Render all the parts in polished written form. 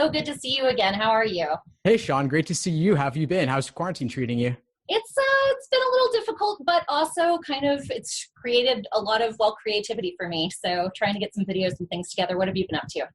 so good to see you again. How are you? Hey, Sean, great to see you. How have you been? How's quarantine treating you? It's been a little difficult, but also it's created a lot of, creativity for me. So trying to get some videos and things together. What have you been up to?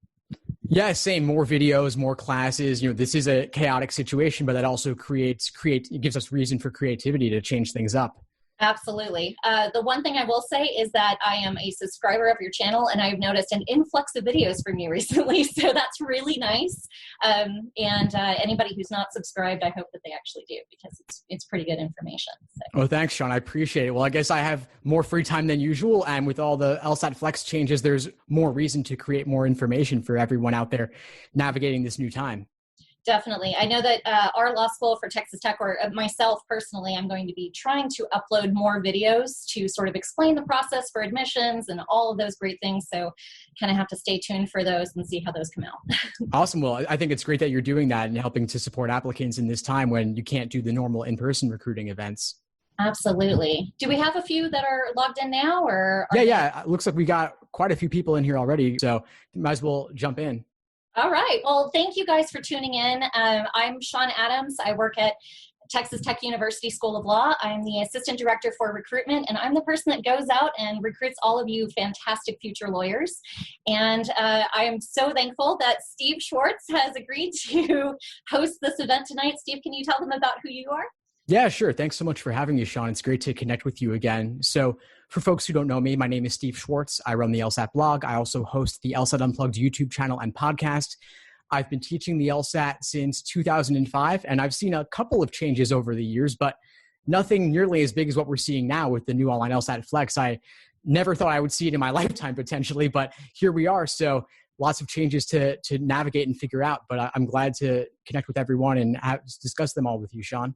Yeah, same. More videos, more classes. This is a chaotic situation, but that also it gives us reason for creativity to change things up. Absolutely. The one thing I will say is that I am a subscriber of your channel, and I've noticed an influx of videos from you recently. So that's really nice. Anybody who's not subscribed, I hope that they actually do, because it's pretty good information. So. Oh, thanks, Sean. I appreciate it. Well, I guess I have more free time than usual. And with all the LSAT-Flex changes, there's more reason to create more information for everyone out there navigating this new time. Definitely. I know that our law school for Texas Tech, or myself personally, I'm going to be trying to upload more videos to sort of explain the process for admissions and all of those great things. So kind of have to stay tuned for those and see how those come out. Awesome. Well, I think it's great that you're doing that and helping to support applicants in this time when you can't do the normal in-person recruiting events. Absolutely. Do we have a few that are logged in now? Yeah. It looks like we got quite a few people in here already. So you might as well jump in. All right. Well, thank you guys for tuning in. I'm Sean Adams. I work at Texas Tech University School of Law. I'm the Assistant Director for Recruitment, and I'm the person that goes out and recruits all of you fantastic future lawyers. And I am so thankful that Steve Schwartz has agreed to host this event tonight. Steve, can you tell them about who you are? Yeah, sure. Thanks so much for having me, Sean. It's great to connect with you again. So for folks who don't know me, my name is Steve Schwartz. I run the LSAT blog. I also host the LSAT Unplugged YouTube channel and podcast. I've been teaching the LSAT since 2005, and I've seen a couple of changes over the years, but nothing nearly as big as what we're seeing now with the new online LSAT-Flex. I never thought I would see it in my lifetime potentially, but here we are. So lots of changes to navigate and figure out, but I'm glad to connect with everyone and discuss them all with you, Sean.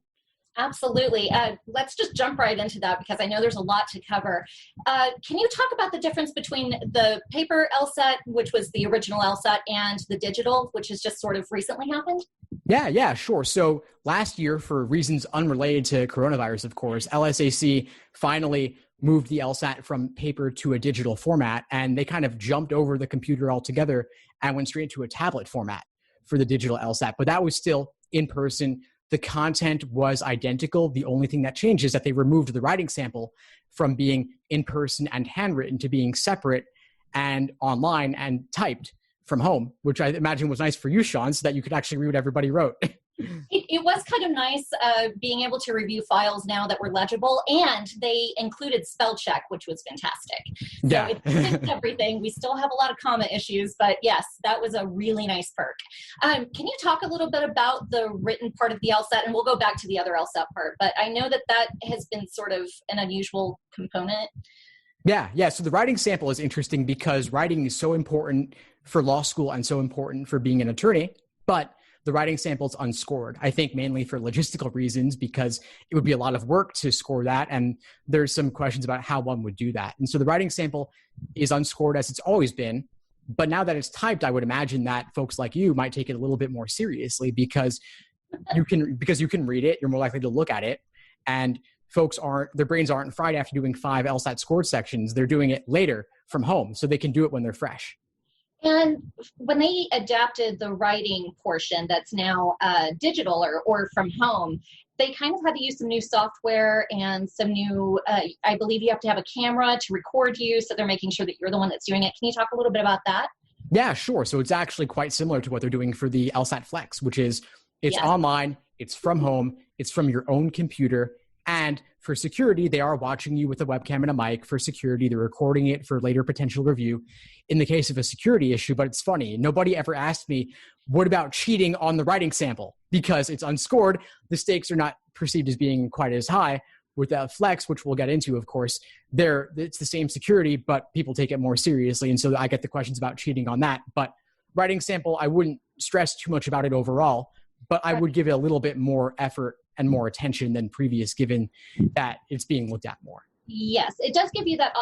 Absolutely. Let's just jump right into that, because I know there's a lot to cover. Can you talk about the difference between the paper LSAT, which was the original LSAT, and the digital, which has just sort of recently happened? Yeah, sure. So last year, for reasons unrelated to coronavirus, of course, LSAC finally moved the LSAT from paper to a digital format, and they kind of jumped over the computer altogether and went straight to a tablet format for the digital LSAT. But that was still in person. The content was identical. The only thing that changed is that they removed the writing sample from being in person and handwritten to being separate and online and typed from home, which I imagine was nice for you, Sean, so that you could actually read what everybody wrote. It was kind of nice being able to review files now that were legible, and they included spell check, which was fantastic. So Yeah. it fixed everything. We still have a lot of comma issues, but yes, that was a really nice perk. Can you talk a little bit about the written part of the LSAT, and we'll go back to the other LSAT part, but I know that has been sort of an unusual component. Yeah. So the writing sample is interesting because writing is so important for law school and so important for being an attorney, but the writing sample is unscored, I think mainly for logistical reasons, because it would be a lot of work to score that. And there's some questions about how one would do that. And so the writing sample is unscored as it's always been. But now that it's typed, I would imagine that folks like you might take it a little bit more seriously because you can read it, you're more likely to look at it. And their brains aren't fried after doing 5 LSAT scored sections. They're doing it later from home, so they can do it when they're fresh. And when they adapted the writing portion that's now digital or from home, they kind of had to use some new software and some new, I believe you have to have a camera to record you, so they're making sure that you're the one that's doing it. Can you talk a little bit about that? Yeah, sure. So it's actually quite similar to what they're doing for the LSAT-Flex, which is it's online, it's from home, it's from your own computer. And for security, they are watching you with a webcam and a mic. For security, they're recording it for later potential review in the case of a security issue. But it's funny, nobody ever asked me, what about cheating on the writing sample? Because it's unscored, the stakes are not perceived as being quite as high. With that Flex, which we'll get into, of course, it's the same security, but people take it more seriously. And so I get the questions about cheating on that. But writing sample, I wouldn't stress too much about it overall, but I would give it a little bit more effort and more attention than previous, given that it's being looked at more. Yes, it does give you that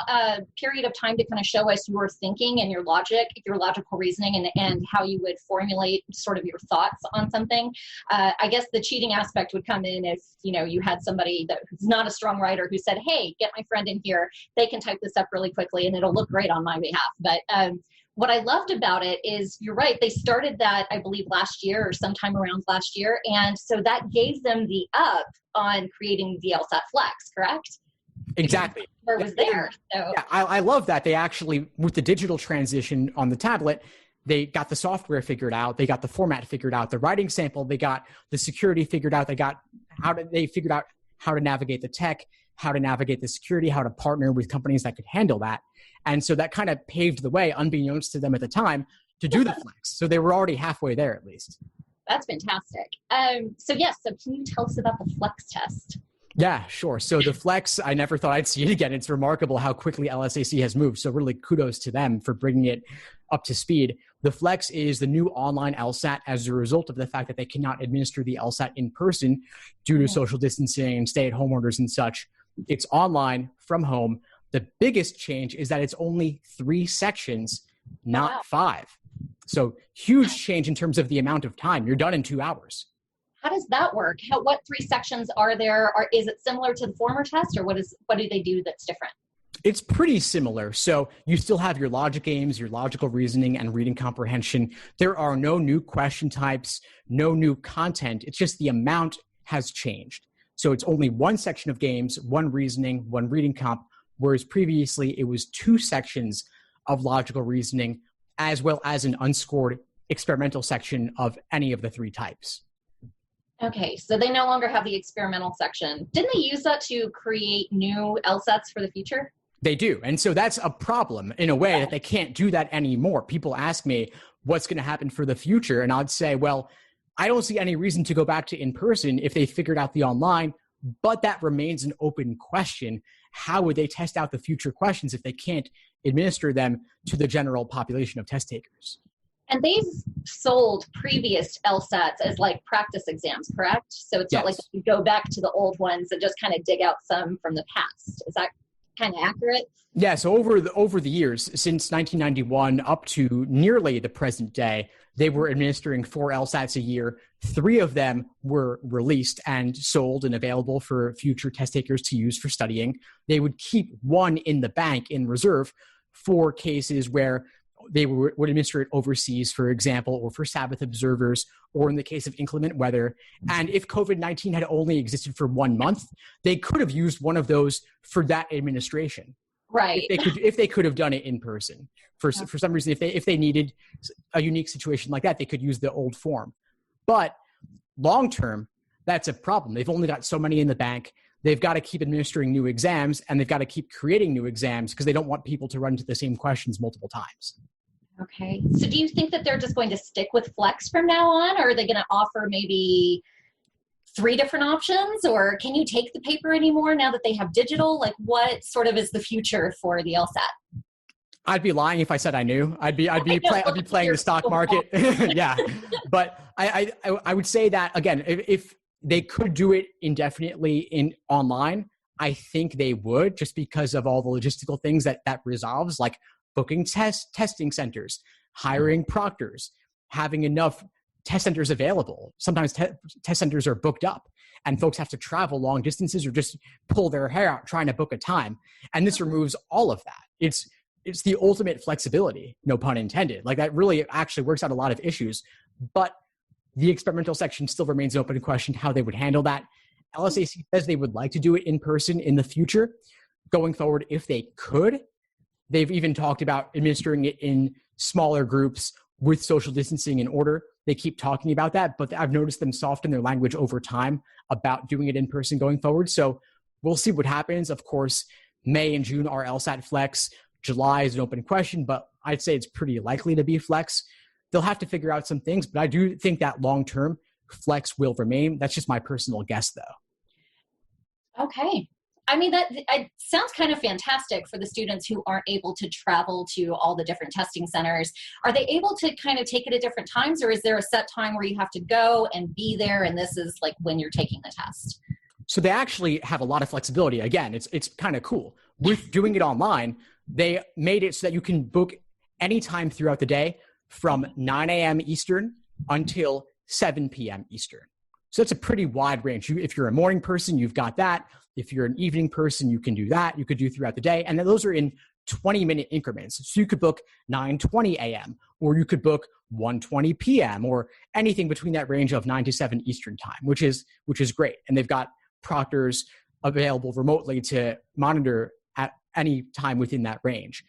period of time to kind of show us your thinking and your logical reasoning, and how you would formulate sort of your thoughts on something. I guess the cheating aspect would come in if, you had somebody who's not a strong writer who said, hey, get my friend in here. They can type this up really quickly and it'll look great on my behalf. But what I loved about it is, you're right, they started that, I believe, last year or sometime around last year. And so that gave them the up on creating the LSAT-Flex, correct? Exactly. Where it was there. So. Yeah, I love that they actually, with the digital transition on the tablet, they got the software figured out, they got the format figured out, the writing sample, they got the security figured out, they figured out how to navigate the tech, how to navigate the security, how to partner with companies that could handle that. And so that kind of paved the way, unbeknownst to them at the time, to do the Flex. So they were already halfway there, at least. That's fantastic. So can you tell us about the Flex test? Yeah, sure. So the Flex, I never thought I'd see it again. It's remarkable how quickly LSAC has moved. So really kudos to them for bringing it up to speed. The Flex is the new online LSAT as a result of the fact that they cannot administer the LSAT in person due to social distancing and stay-at-home orders and such. It's online from home. The biggest change is that it's only 3 sections, not 5. So huge change in terms of the amount of time. You're done in 2 hours. How does that work? What 3 sections are there? Is it similar to the former test, or what do they do that's different? It's pretty similar. So you still have your logic games, your logical reasoning, and reading comprehension. There are no new question types, no new content. It's just the amount has changed. So it's only 1 section of games, 1 reasoning, 1 reading comp, whereas previously it was 2 sections of logical reasoning, as well as an unscored experimental section of any of the 3 types. Okay, so they no longer have the experimental section. Didn't they use that to create new LSATs for the future? They do. And so that's a problem in a way that they can't do that anymore. People ask me what's going to happen for the future. And I'd say, well, I don't see any reason to go back to in-person if they figured out the online, but that remains an open question. How would they test out the future questions if they can't administer them to the general population of test takers? And they've sold previous LSATs as like practice exams, correct? So it's not like you go back to the old ones and just kind of dig out some from the past. Is that kind of accurate? Yeah, so over the years, since 1991 up to nearly the present day, they were administering 4 LSATs a year. 3 of them were released and sold and available for future test takers to use for studying. They would keep 1 in the bank in reserve for cases where they would administer it overseas, for example, or for Sabbath observers, or in the case of inclement weather. And if COVID-19 had only existed for 1 month, they could have used one of those for that administration. Right. If they could have done it in person. For some reason, if they needed a unique situation like that, they could use the old form. But long term, that's a problem. They've only got so many in the bank. They've got to keep administering new exams, and they've got to keep creating new exams because they don't want people to run into the same questions multiple times. Okay. So do you think that they're just going to stick with Flex from now on, or are they going to offer maybe 3 different options, or can you take the paper anymore now that they have digital? Like, what sort of is the future for the LSAT? I'd be lying if I said I knew. I'd be playing the stock market. Yeah. But I would say that, again, if they could do it indefinitely in online, I think they would, just because of all the logistical things that resolves, like booking testing centers, hiring proctors, having enough test centers available. Sometimes test centers are booked up and folks have to travel long distances or just pull their hair out trying to book a time. And this removes all of that. It's the ultimate flexibility, no pun intended. Like, that really actually works out a lot of issues, but the experimental section still remains an open question how they would handle that. LSAC says they would like to do it in person in the future. Going forward, if they could, they've even talked about administering it in smaller groups with social distancing in order. They keep talking about that, but I've noticed them soften their language over time about doing it in person going forward. So we'll see what happens. Of course, May and June are LSAT-Flex. July is an open question, but I'd say it's pretty likely to be Flex. They'll have to figure out some things, but I do think that long-term Flex will remain. That's just my personal guess, though. Okay. I mean, that it sounds kind of fantastic for the students who aren't able to travel to all the different testing centers. Are they able to kind of take it at different times, or is there a set time where you have to go and be there, and this is like when you're taking the test? So they actually have a lot of flexibility. Again, it's kind of cool. With doing it online, they made it so that you can book anytime throughout the day from 9 a.m. Eastern until 7 p.m. Eastern. So that's a pretty wide range. If you're a morning person, you've got that. If you're an evening person, you can do that. You could do throughout the day. And then those are in 20-minute increments. So you could book 9:20 a.m. or you could book 1:20 p.m. or anything between that range of 9 to 7 Eastern time, which is great. And they've got proctors available remotely to monitor at any time within that range.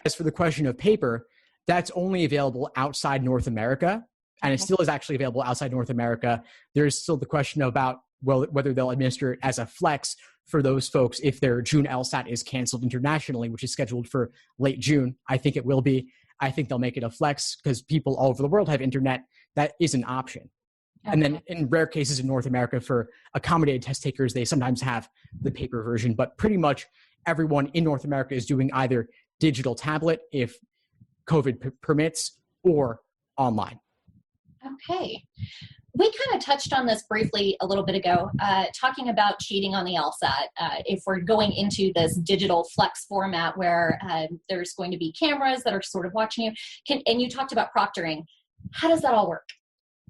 As for the question of paper, that's only available outside North America, and it still is actually available outside North America. There's still the question about whether they'll administer it as a flex for those folks if their June LSAT is canceled internationally, which is scheduled for late June. I think it will be. I think they'll make it a flex because people all over the world have internet. That is an option. Okay. And then in rare cases in North America for accommodated test takers, they sometimes have the paper version, but pretty much everyone in North America is doing either digital tablet if COVID permits or online. Okay. We kind of touched on this briefly a little bit ago, talking about cheating on the LSAT. If we're going into this digital flex format where there's going to be cameras that are sort of watching you, and you talked about proctoring. How does that all work?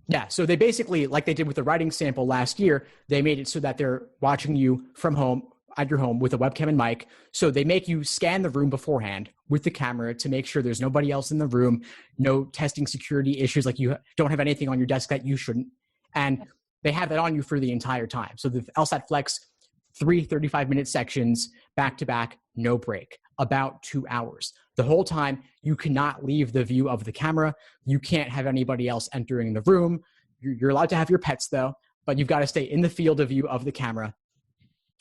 Yeah, so they basically, like they did with the writing sample last year, they made it so that they're watching you from home, at your home with a webcam and mic. So they make you scan the room beforehand with the camera to make sure there's nobody else in the room, no testing security issues, like you don't have anything on your desk that you shouldn't. And they have that on you for the entire time. So the LSAT Flex, 3 35-minute sections, back to back, no break, about 2 hours. The whole time, you cannot leave the view of the camera. You can't have anybody else entering the room. You're allowed to have your pets though, but you've got to stay in the field of view of the camera.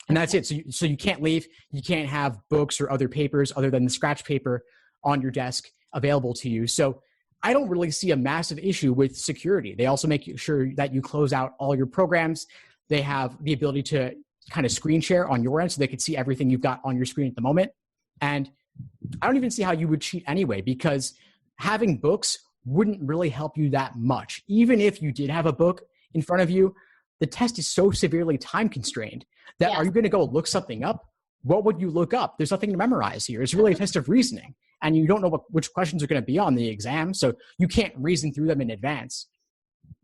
And that's it. So you can't leave. You can't have books or other papers other than the scratch paper on your desk available to you. So I don't really see a massive issue with security. They also make sure that you close out all your programs. They have the ability to kind of screen share on your end so they can see everything you've got on your screen at the moment. And I don't even see how you would cheat anyway, because having books wouldn't really help you that much. Even if you did have a book in front of you, the test is so severely time constrained that Are you going to go look something up? What would you look up? There's nothing to memorize here. It's really a test of reasoning, and you don't know which questions are going to be on the exam, so you can't reason through them in advance.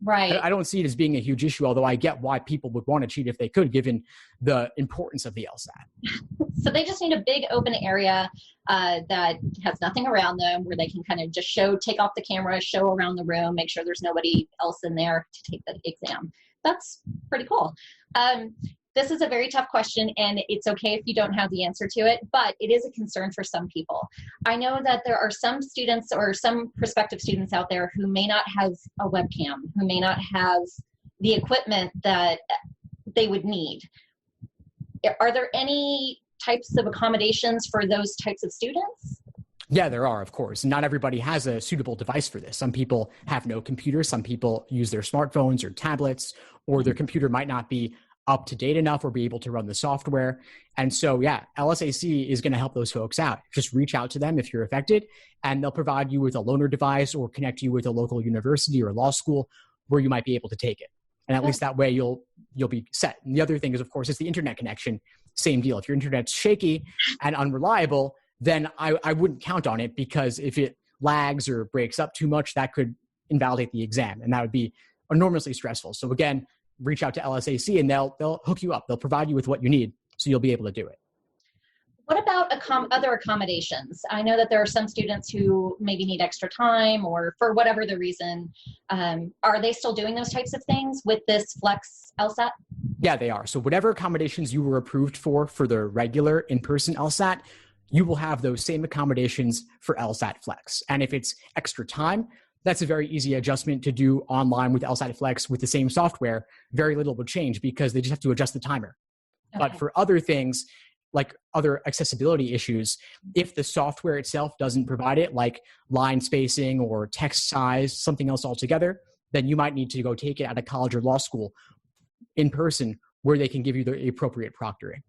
Right. I don't see it as being a huge issue, although I get why people would want to cheat if they could, given the importance of the LSAT. So they just need a big open area that has nothing around them, where they can kind of just take off the camera, show around the room, make sure there's nobody else in there to take the exam. That's pretty cool. This is a very tough question, and it's okay if you don't have the answer to it, but it is a concern for some people. I know that there are some students or some prospective students out there who may not have a webcam, who may not have the equipment that they would need. Are there any types of accommodations for those types of students? Yeah, there are, of course. Not everybody has a suitable device for this. Some people have no computer. Some people use their smartphones or tablets, or their computer might not be up to date enough or be able to run the software. And so, yeah, LSAC is going to help those folks out. Just reach out to them if you're affected, and they'll provide you with a loaner device or connect you with a local university or law school where you might be able to take it. And at least that way you'll be set. And the other thing is, of course, it's the internet connection. Same deal. If your internet's shaky and unreliable, then I wouldn't count on it, because if it lags or breaks up too much, that could invalidate the exam, and that would be enormously stressful. So again, reach out to LSAC and they'll hook you up. They'll provide you with what you need so you'll be able to do it. What about other accommodations? I know that there are some students who maybe need extra time, or for whatever the reason. Are they still doing those types of things with this Flex LSAT? Yeah, they are. So whatever accommodations you were approved for the regular in-person LSAT, you will have those same accommodations for LSAT Flex. And if it's extra time, that's a very easy adjustment to do online with LSAT Flex with the same software. Very little would change because they just have to adjust the timer. Okay. But for other things, like other accessibility issues, if the software itself doesn't provide it, like line spacing or text size, something else altogether, then you might need to go take it at a college or law school in person where they can give you the appropriate proctoring.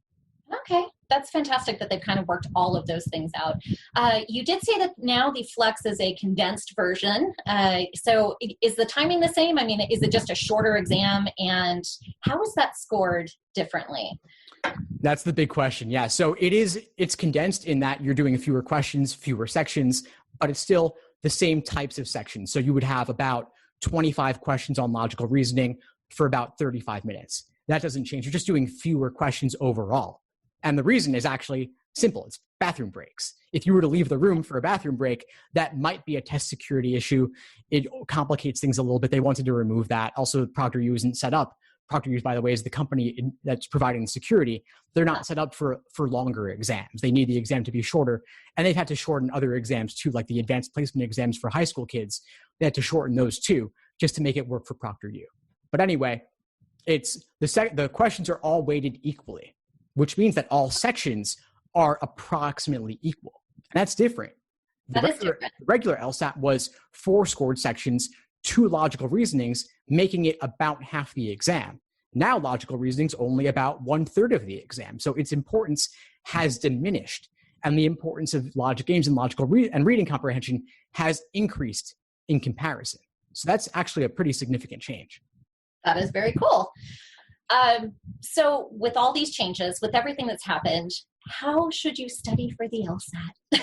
Okay. That's fantastic that they've kind of worked all of those things out. You did say that now the Flex is a condensed version. So is the timing the same? I mean, is it just a shorter exam? And how is that scored differently? That's the big question. Yeah. So it's condensed in that you're doing fewer questions, fewer sections, but it's still the same types of sections. So you would have about 25 questions on logical reasoning for about 35 minutes. That doesn't change. You're just doing fewer questions overall. And the reason is actually Simple. It's bathroom breaks. If you were to leave the room for a bathroom break, that might be a test security issue. It complicates things a little bit. They wanted to remove that. Also, ProctorU isn't set up. ProctorU, by the way, is the company that's providing security. They're not set up for longer exams. They need the exam to be shorter. And they've had to shorten other exams too, like the advanced placement exams for high school kids. They had to shorten those too, just to make it work for ProctorU. But anyway, it's the questions are all weighted equally, which means that all sections are approximately equal. And that's different. The regular LSAT was 4 scored sections, 2 logical reasonings, making it about half the exam. Now logical reasoning's only about 1/3 of the exam. So its importance has diminished. And the importance of logic games and logical and reading comprehension has increased in comparison. So that's actually a pretty significant change. That is very cool. So with all these changes, with everything that's happened, how should you study for the LSAT?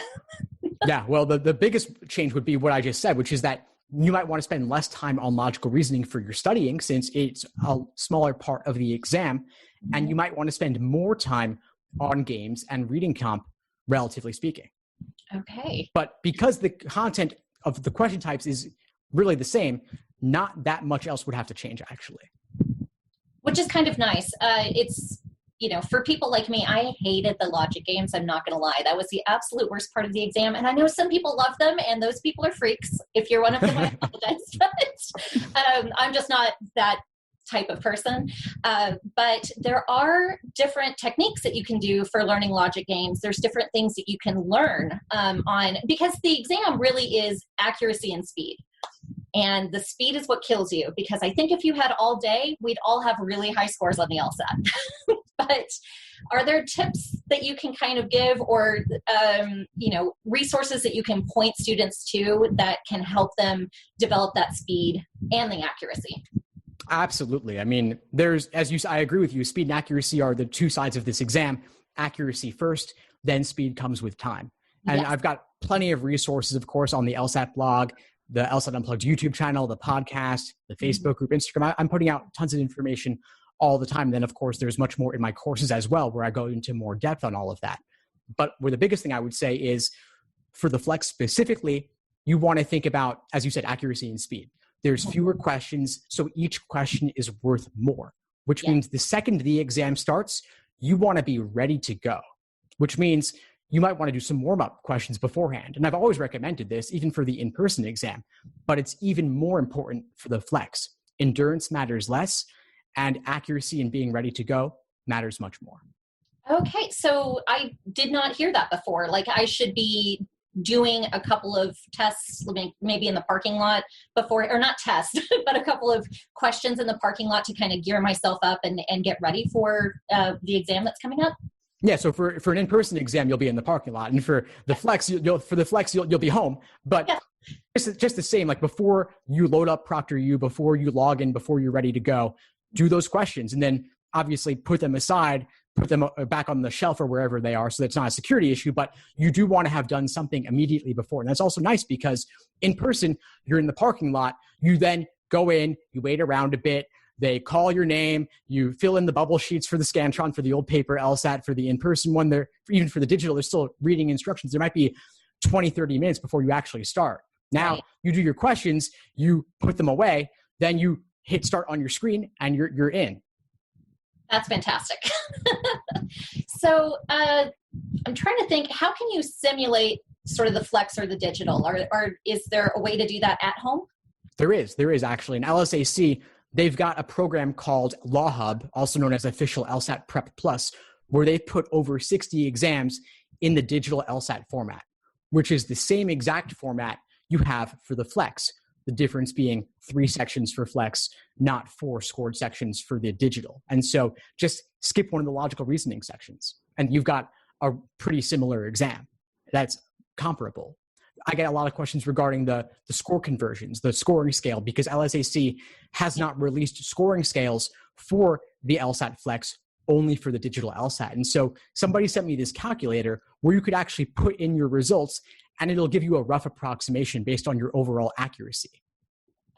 Yeah, well, the biggest change would be what I just said, which is that you might want to spend less time on logical reasoning for your studying since it's a smaller part of the exam. And you might want to spend more time on games and reading comp, relatively speaking. Okay. But because the content of the question types is really the same, not that much else would have to change, actually. Which is kind of nice. It's, for people like me, I hated the logic games. I'm not going to lie. That was the absolute worst part of the exam. And I know some people love them, and those people are freaks. If you're one of them, I apologize. But I'm just not that type of person. But there are different techniques that you can do for learning logic games. There's different things that you can learn on, because the exam really is accuracy and speed. And the speed is what kills you, because I think if you had all day, we'd all have really high scores on the LSAT. But are there tips that you can kind of give, or, resources that you can point students to that can help them develop that speed and the accuracy? Absolutely. I mean, I agree with you, speed and accuracy are the two sides of this exam. Accuracy first, then speed comes with time. And yes. I've got plenty of resources, of course, on the LSAT blog, the LSAT Unplugged YouTube channel, the podcast, the Facebook group, Instagram. I'm putting out tons of information all the time. And then, of course, there's much more in my courses as well, where I go into more depth on all of that. But where the biggest thing I would say is, for the Flex specifically, you want to think about, as you said, accuracy and speed. There's fewer questions, so each question is worth more, which means the second the exam starts, you want to be ready to go, which means you might want to do some warm-up questions beforehand. And I've always recommended this, even for the in-person exam, but it's even more important for the Flex. Endurance matters less, and accuracy and being ready to go matters much more. Okay, so I did not hear that before. Like, I should be doing a couple of tests, maybe in the parking lot before, or not tests, but a couple of questions in the parking lot to kind of gear myself up and get ready for the exam that's coming up? Yeah, so for an in-person exam, you'll be in the parking lot, and for the Flex, you'll be home. But just the same, like before you load up ProctorU, before you log in, before you're ready to go, do those questions, and then obviously put them aside, put them back on the shelf or wherever they are, so that's not a security issue. But you do want to have done something immediately before, and that's also nice because in person, you're in the parking lot. You then go in, you wait around a bit. They call your name, you fill in the bubble sheets for the Scantron, for the old paper LSAT, for the in-person one, even for the digital, they're still reading instructions. There might be 20, 30 minutes before you actually start. Now, you do your questions, you put them away, then you hit start on your screen, and you're in. That's fantastic. So I'm trying to think, how can you simulate sort of the Flex or the digital? Or is there a way to do that at home? There is actually. In LSAC, they've got a program called Law Hub, also known as Official LSAT Prep Plus, where they've put over 60 exams in the digital LSAT format, which is the same exact format you have for the Flex. The difference being 3 sections for Flex, not 4 scored sections for the digital. And so just skip one of the logical reasoning sections, and you've got a pretty similar exam that's comparable. I get a lot of questions regarding the score conversions, the scoring scale, because LSAC has not released scoring scales for the LSAT Flex, only for the digital LSAT. And so somebody sent me this calculator where you could actually put in your results, and it'll give you a rough approximation based on your overall accuracy.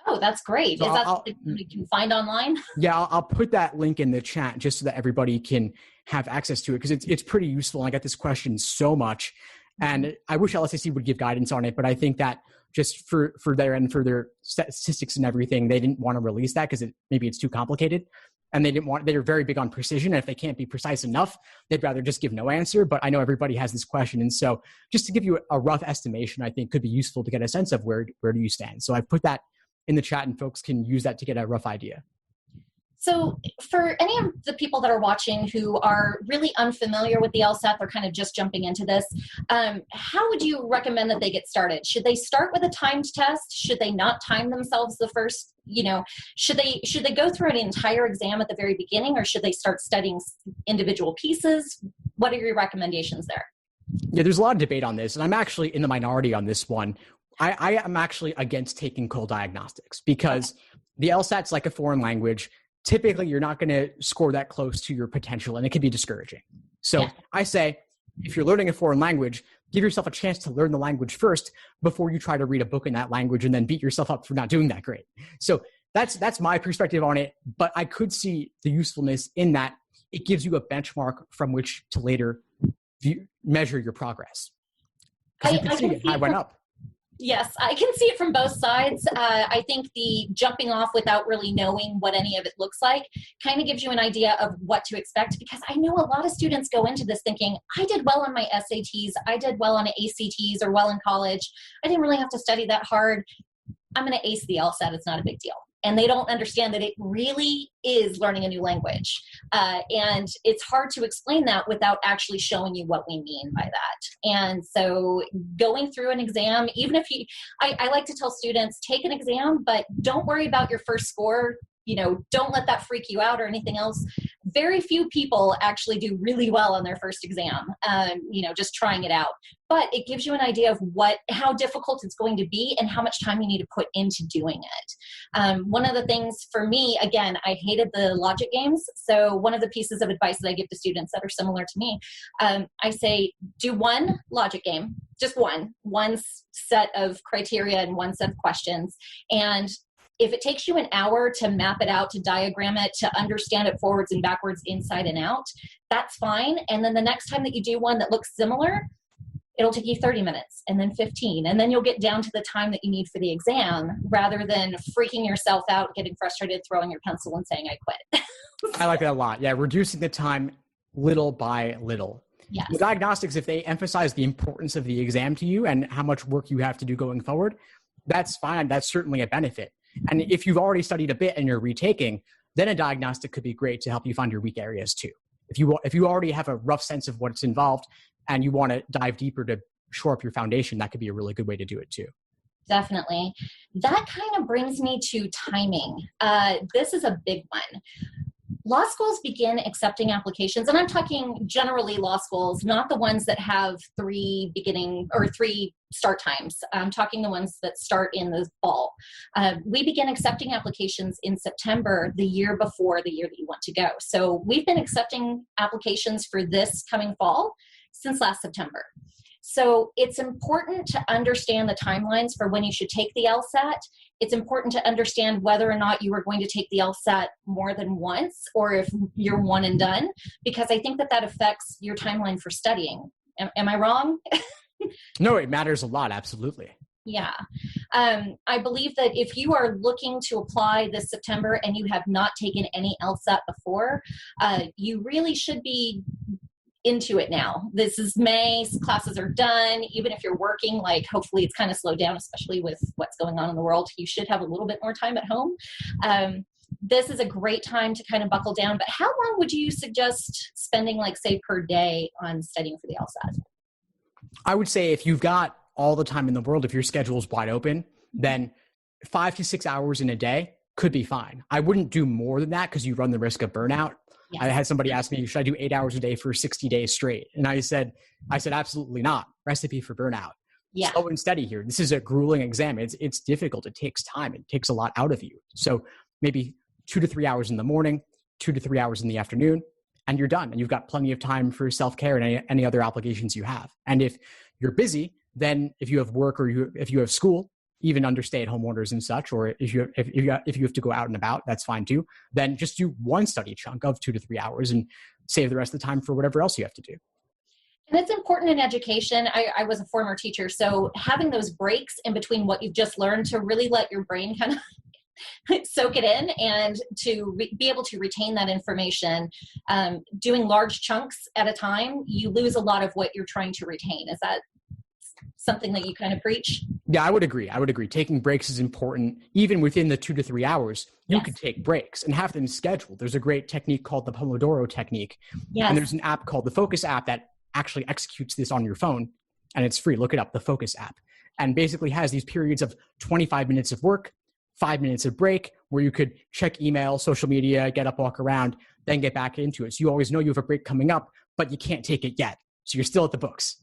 Oh, that's great. So Is that something you can find online? Yeah, I'll put that link in the chat just so that everybody can have access to it, because it's pretty useful. I get this question so much, and I wish LSAC would give guidance on it, but I think that just for their end, for their statistics and everything, they didn't want to release that because maybe it's too complicated, and they're very big on precision. And if they can't be precise enough, they'd rather just give no answer. But I know everybody has this question, and so just to give you a rough estimation, I think could be useful to get a sense of where do you stand. So I've put that in the chat, and folks can use that to get a rough idea. So for any of the people that are watching who are really unfamiliar with the LSAT, they're kind of just jumping into this, how would you recommend that they get started? Should they start with a timed test? Should they not time themselves the first, should they go through an entire exam at the very beginning, or should they start studying individual pieces? What are your recommendations there? Yeah, there's a lot of debate on this, and I'm actually in the minority on this one. I am actually against taking cold diagnostics because the LSAT's like a foreign language. Typically, you're not going to score that close to your potential, and it can be discouraging. So I say, if you're learning a foreign language, give yourself a chance to learn the language first before you try to read a book in that language and then beat yourself up for not doing that great. So that's my perspective on it, but I could see the usefulness in that it gives you a benchmark from which to later measure your progress. Because you can see it, I went up. Yes, I can see it from both sides. I think the jumping off without really knowing what any of it looks like kind of gives you an idea of what to expect, because I know a lot of students go into this thinking, I did well on my SATs, I did well on ACTs, or well in college. I didn't really have to study that hard. I'm going to ace the LSAT. It's not a big deal. And they don't understand that it really is learning a new language. And it's hard to explain that without actually showing you what we mean by that. And so going through an exam, even if I like to tell students, take an exam, but don't worry about your first score. Don't let that freak you out or anything else. Very few people actually do really well on their first exam, just trying it out. But it gives you an idea of how difficult it's going to be and how much time you need to put into doing it. One of the things for me, again, I hated the logic games. So one of the pieces of advice that I give to students that are similar to me, I say, do one logic game, just one set of criteria and one set of questions. And if it takes you an hour to map it out, to diagram it, to understand it forwards and backwards, inside and out, that's fine. And then the next time that you do one that looks similar, it'll take you 30 minutes and then 15. And then you'll get down to the time that you need for the exam, rather than freaking yourself out, getting frustrated, throwing your pencil and saying, I quit. I like that a lot. Yeah, reducing the time little by little. Yes. The diagnostics, if they emphasize the importance of the exam to you and how much work you have to do going forward, that's fine. That's certainly a benefit. And if you've already studied a bit and you're retaking, then a diagnostic could be great to help you find your weak areas too. If you already have a rough sense of what's involved and you want to dive deeper to shore up your foundation, that could be a really good way to do it too. Definitely. That kind of brings me to timing. This is a big one. Law schools begin accepting applications, and I'm talking generally law schools, not the ones that have 3 start times. I'm talking the ones that start in the fall. We begin accepting applications in September, the year before the year that you want to go. So we've been accepting applications for this coming fall since last September. So it's important to understand the timelines for when you should take the LSAT. It's important to understand whether or not you are going to take the LSAT more than once, or if you're one and done, because I think that affects your timeline for studying. Am I wrong? No, it matters a lot. Absolutely. Yeah. I believe that if you are looking to apply this September and you have not taken any LSAT before, you really should be into it now. This is May, classes are done. Even if you're working, hopefully it's kind of slowed down, especially with what's going on in the world. You should have a little bit more time at home. This is a great time to kind of buckle down. But how long would you suggest spending, say, per day on studying for the LSAT? I would say if you've got all the time in the world, if your schedule is wide open, then 5 to 6 hours in a day could be fine. I wouldn't do more than that because you run the risk of burnout. Yes. I had somebody ask me, should I do 8 hours a day for 60 days straight? And I said, absolutely not. Recipe for burnout. Yeah. Slow and steady here. This is a grueling exam. It's difficult. It takes time. It takes a lot out of you. So maybe 2 to 3 hours in the morning, 2 to 3 hours in the afternoon, and you're done. And you've got plenty of time for self-care and any other obligations you have. And if you're busy, then if you have work or if you have school, even under stay-at-home orders and such, or if you have to go out and about, that's fine too. Then just do one study chunk of 2 to 3 hours and save the rest of the time for whatever else you have to do. And it's important in education. I was a former teacher, so having those breaks in between what you've just learned to really let your brain kind of soak it in and to be able to retain that information. Doing large chunks at a time, you lose a lot of what you're trying to retain. Is that something that you kind of preach? Yeah, I would agree. Taking breaks is important. Even within the 2 to 3 hours, you could take breaks and have them scheduled. There's a great technique called the Pomodoro technique. Yes. And there's an app called the Focus app that actually executes this on your phone, and it's free. Look it up, the Focus app. And basically has these periods of 25 minutes of work, 5 minutes of break, where you could check email, social media, get up, walk around, then get back into it. So you always know you have a break coming up, but you can't take it yet. So you're still at the books.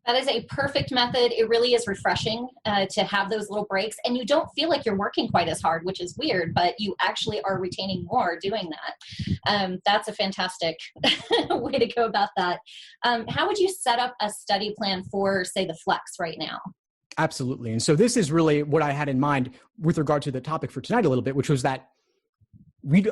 That is a perfect method. It really is refreshing to have those little breaks, and you don't feel like you're working quite as hard, which is weird, but you actually are retaining more doing that. That's a fantastic way to go about that. How would you set up a study plan for, say, the Flex right now? Absolutely. And so this is really what I had in mind with regard to the topic for tonight a little bit, which was that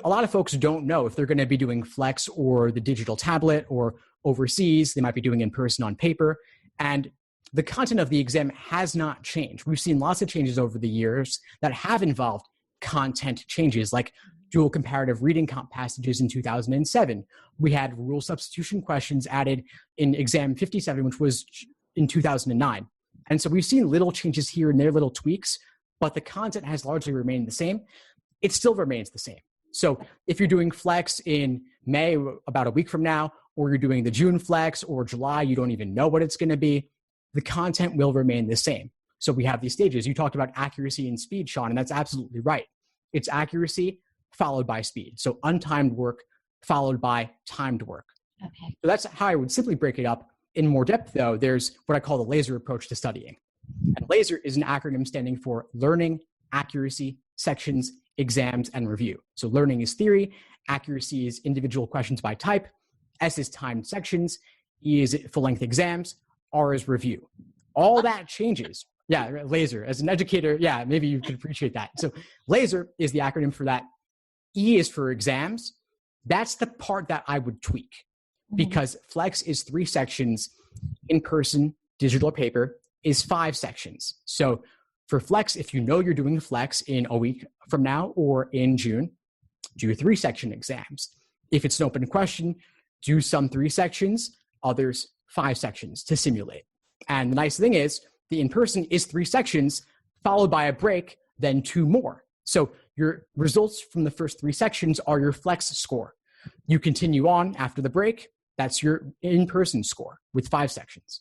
a lot of folks don't know if they're going to be doing Flex or the digital tablet or overseas. They might be doing in person on paper. And the content of the exam has not changed. We've seen lots of changes over the years that have involved content changes, like dual comparative reading comp passages in 2007. We had rule substitution questions added in exam 57, which was in 2009. And so we've seen little changes here and there, little tweaks, but the content has largely remained the same. It still remains the same. So if you're doing Flex in May, about a week from now, or you're doing the June Flex or July, you don't even know what it's going to be, the content will remain the same. So we have these stages. You talked about accuracy and speed, Sean, and that's absolutely right. It's accuracy followed by speed. So untimed work followed by timed work. Okay. So that's how I would simply break it up. In more depth, though, there's what I call the LASER approach to studying. And LASER is an acronym standing for Learning, Accuracy, Sections, Exams, and Review. So learning is theory, accuracy is individual questions by type, S is timed sections, E is full-length exams, R is review. All that changes. Yeah, LASER. As an educator, yeah, maybe you could appreciate that. So LASER is the acronym for that. E is for exams. That's the part that I would tweak, because Flex is 3 sections, in person, digital or paper is 5 sections. So for Flex, if you know you're doing Flex in a week from now or in June, do 3 section exams. If it's an open question, do some 3 sections, others 5 sections to simulate. And the nice thing is the in-person is 3 sections followed by a break, then 2 more. So your results from the first 3 sections are your Flex score. You continue on after the break. That's your in-person score with 5 sections.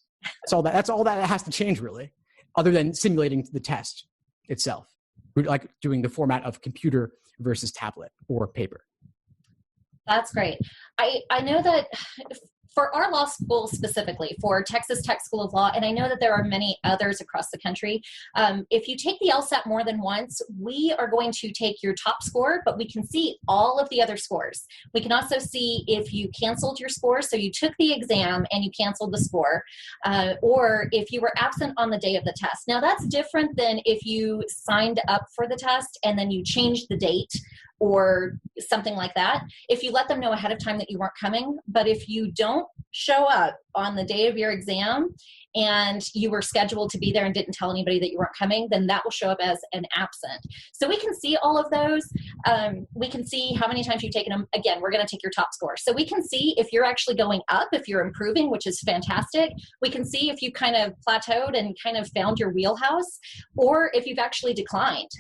That's all that has to change, really, other than simulating the test itself, like doing the format of computer versus tablet or paper. That's great. I know that for our law school specifically, for Texas Tech School of Law, and I know that there are many others across the country, if you take the LSAT more than once, we are going to take your top score, but we can see all of the other scores. We can also see if you canceled your score, so you took the exam and you canceled the score, or if you were absent on the day of the test. Now, that's different than if you signed up for the test and then you changed the date or something like that. If you let them know ahead of time that you weren't coming, but if you don't show up on the day of your exam and you were scheduled to be there and didn't tell anybody that you weren't coming, then that will show up as an absent. So we can see all of those. We can see how many times you've taken them. Again, we're going to take your top score. So we can see if you're actually going up, if you're improving, which is fantastic. We can see if you kind of plateaued and kind of found your wheelhouse, or if you've actually declined.